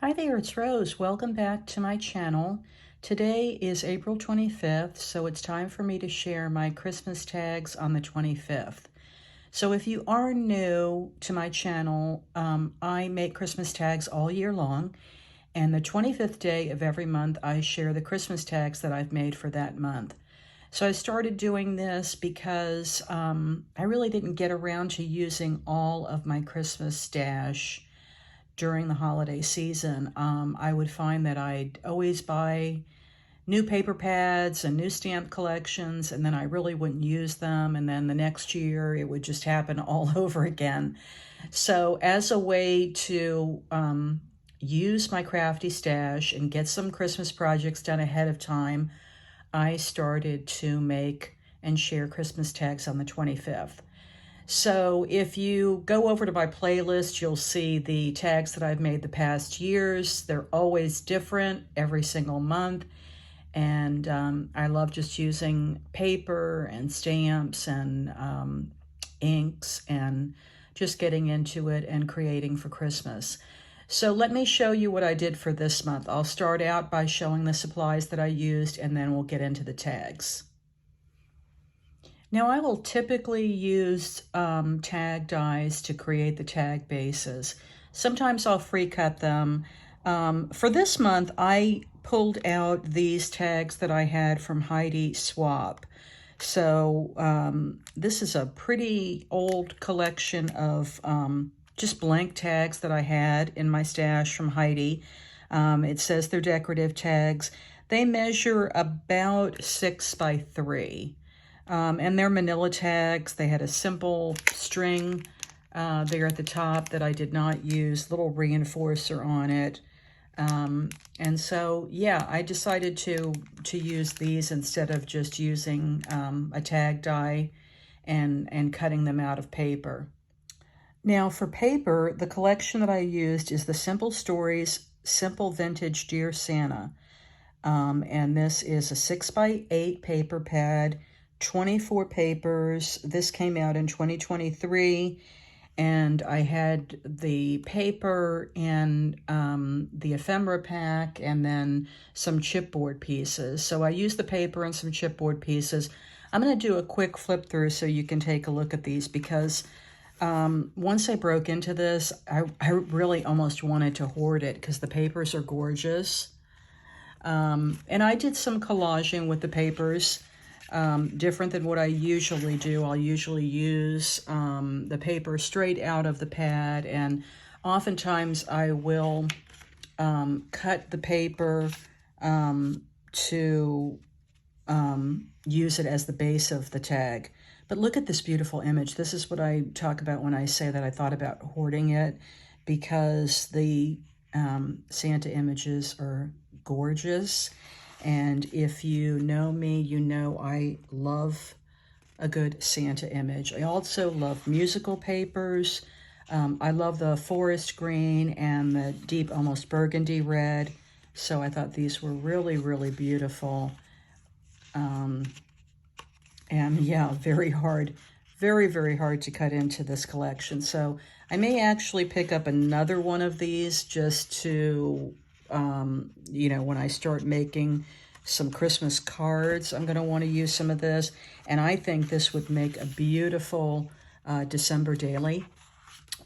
Hi there, it's Rose. Welcome back to my channel. Today is April 25th, so it's time for me to share my Christmas tags on the 25th. So if you are new to my channel, I make Christmas tags all year long, and the 25th day of every month I share the Christmas tags that I've made for that month. So I started doing this because I really didn't get around to using all of my Christmas stash during the holiday season. I would find that I'd always buy new paper pads and new stamp collections, and then I really wouldn't use them. And then the next year, it would just happen all over again. So as a way to use my crafty stash and get some Christmas projects done ahead of time, I started to make and share Christmas tags on the 25th. So if you go over to my playlist, you'll see the tags that I've made the past years. They're always different every single month. And I love just using paper and stamps and inks and just getting into it and creating for Christmas. So let me show you what I did for this month. I'll start out by showing the supplies that I used, and then we'll get into the tags. Now I will typically use tag dies to create the tag bases. Sometimes I'll free cut them. For this month, I pulled out these tags that I had from Heidi Swapp. So this is a pretty old collection of just blank tags that I had in my stash from Heidi. It says they're decorative tags. They measure about 6 by 3. And they're manila tags. They had a simple string there at the top that I did not use, little reinforcer on it. And so, yeah, I decided to use these instead of just using a tag die and cutting them out of paper. Now for paper, the collection that I used is the Simple Stories Simple Vintage Dear Santa. And this is a 6 by 8 paper pad, 24 papers. This came out in 2023, and I had the paper and the ephemera pack and then some chipboard pieces. So I used the paper and some chipboard pieces. I'm going to do a quick flip through so you can take a look at these, because once I broke into this, I really almost wanted to hoard it because the papers are gorgeous. And I did some collaging with the papers. Different than what I usually do. I'll usually use the paper straight out of the pad, and oftentimes I will cut the paper to use it as the base of the tag. But look at this beautiful image. This is what I talk about when I say that I thought about hoarding it, because the Santa images are gorgeous. And if you know me, you know I love a good Santa image. I also love musical papers. I love the forest green and the deep, almost burgundy red. So I thought these were really, really beautiful. And yeah, very hard, very, very hard to cut into this collection. So I may actually pick up another one of these just to, you know, when I start making some Christmas cards, I'm going to want to use some of this. And I think this would make a beautiful December daily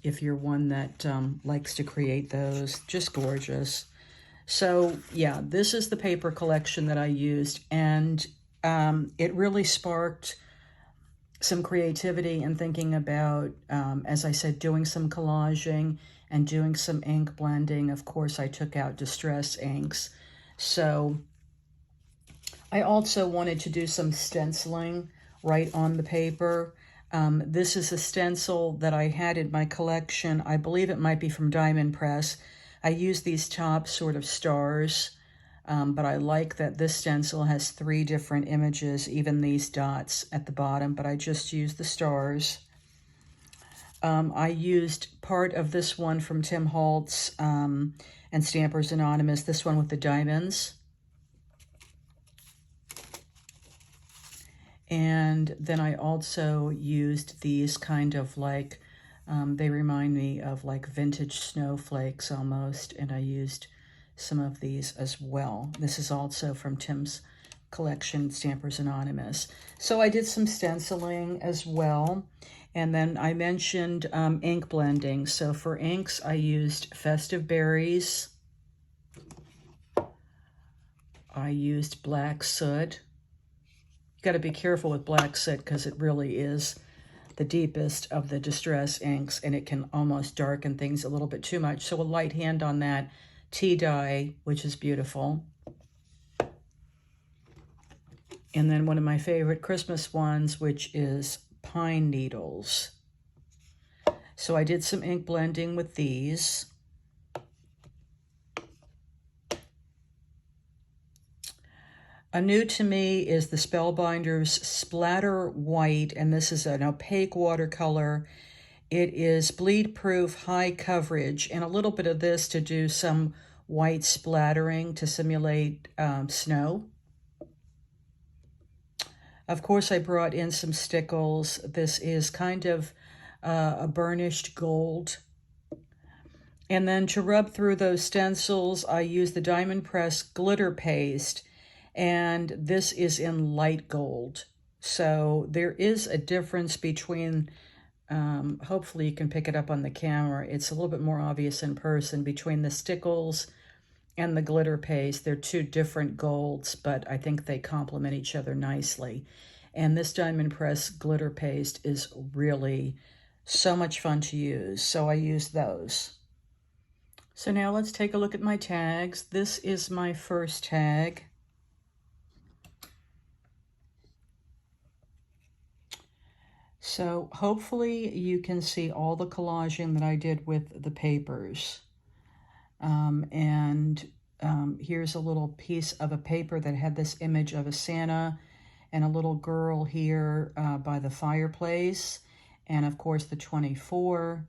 if you're one that likes to create those. Just gorgeous. So yeah, this is the paper collection that I used, and it really sparked some creativity and thinking about, as I said, doing some collaging and doing some ink blending. Of course, I took out Distress inks. So I also wanted to do some stenciling right on the paper. This is a stencil that I had in my collection. I believe it might be from Diamond Press. I use these top sort of stars, but I like that this stencil has 3 different images, even these dots at the bottom, but I just used the stars. I used part of this one from Tim Holtz and Stampers Anonymous, this one with the diamonds. And then I also used these kind of like They remind me of like vintage snowflakes almost, and I used some of these as well. This is also from Tim's collection, Stampers Anonymous. So I did some stenciling as well. And then I mentioned ink blending. So for inks, I used Festive Berries. I used Black Soot. You got to be careful with Black Soot because it really is the deepest of the distress inks, and it can almost darken things a little bit too much. So a light hand on that. Tea dye, which is beautiful. And then one of my favorite Christmas ones, which is Pine Needles. So I did some ink blending with these. A new to me is the Spellbinders Splatter White, and this is an opaque watercolor. It is bleed proof, high coverage, and a little bit of this to do some white splattering to simulate snow. Of course, I brought in some stickles. This is kind of a burnished gold. And then to rub through those stencils, I use the Diamond Press glitter paste, and this is in light gold. So there is a difference between, hopefully you can pick it up on the camera, it's a little bit more obvious in person, between the stickles and the glitter paste. They're two different golds, but I think they complement each other nicely. And this Diamond Press glitter paste is really so much fun to use, so I use those. So now let's take a look at my tags. This is my first tag. So hopefully you can see all the collaging that I did with the papers. Here's a little piece of a paper that had this image of a Santa and a little girl here by the fireplace, and of course the 24.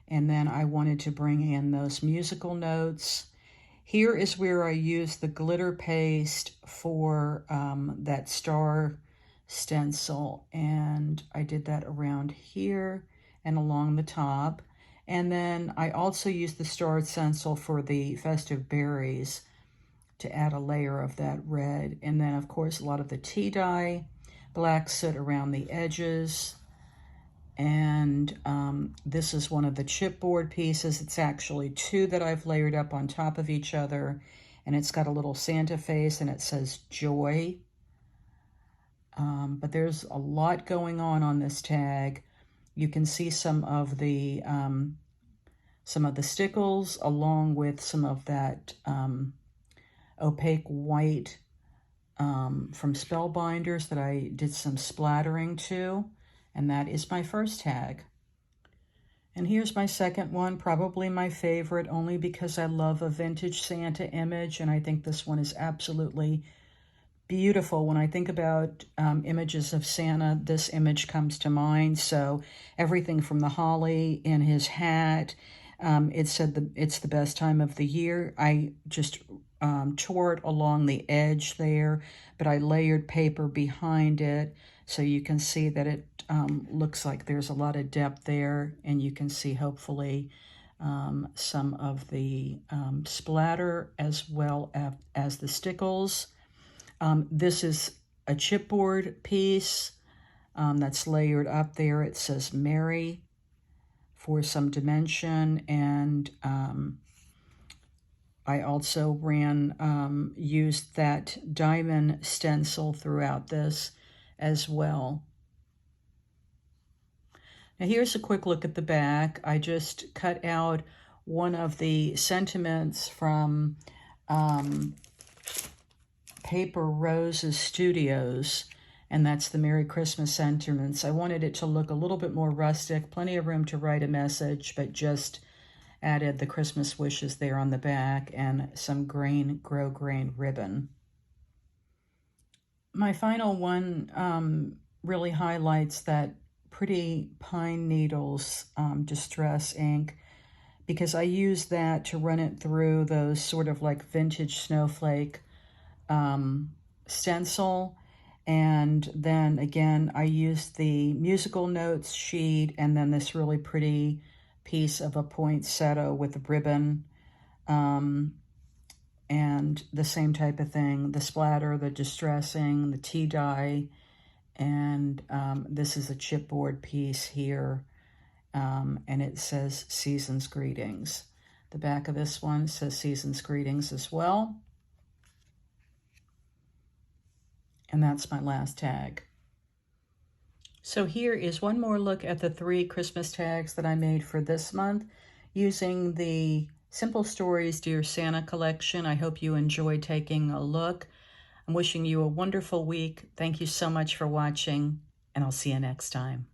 And then I wanted to bring in those musical notes. Here is where I used the glitter paste for that star stencil, and I did that around here and along the top. And then I also used the star stencil for the Festive Berries to add a layer of that red. And then of course a lot of the tea dye, Black Soot around the edges. And this is one of the chipboard pieces. It's actually two that I've layered up on top of each other, and it's got a little Santa face and it says joy. But there's a lot going on this tag. You can see some of the stickles along with some of that opaque white from Spellbinders that I did some splattering to, and that is my first tag. And here's my second one, probably my favorite, only because I love a vintage Santa image, and I think this one is absolutely beautiful. When I think about images of Santa, this image comes to mind. So everything from the holly in his hat, it said it's the best time of the year. I just tore it along the edge there, but I layered paper behind it so you can see that it looks like there's a lot of depth there, and you can see hopefully some of the splatter as well as the stickles. This is a chipboard piece that's layered up there. It says Mary for some dimension, and I also used that diamond stencil throughout this as well. Now here's a quick look at the back. I just cut out one of the sentiments from Paper Roses Studios, and that's the Merry Christmas sentiments. I wanted it to look a little bit more rustic, plenty of room to write a message, but just added the Christmas wishes there on the back and some grosgrain ribbon. My final one really highlights that pretty Pine Needles distress ink, because I used that to run it through those sort of like vintage snowflake stencil, And then again, I used the musical notes sheet and then this really pretty piece of a poinsettia with a ribbon, and the same type of thing, the splatter, the distressing, the tea dye, and this is a chipboard piece here, and it says Season's Greetings. The back of this one says Season's Greetings as well. And that's my last tag. So here is one more look at the 3 Christmas tags that I made for this month using the Simple Stories Dear Santa collection. I hope you enjoyed taking a look. I'm wishing you a wonderful week. Thank you so much for watching, and I'll see you next time.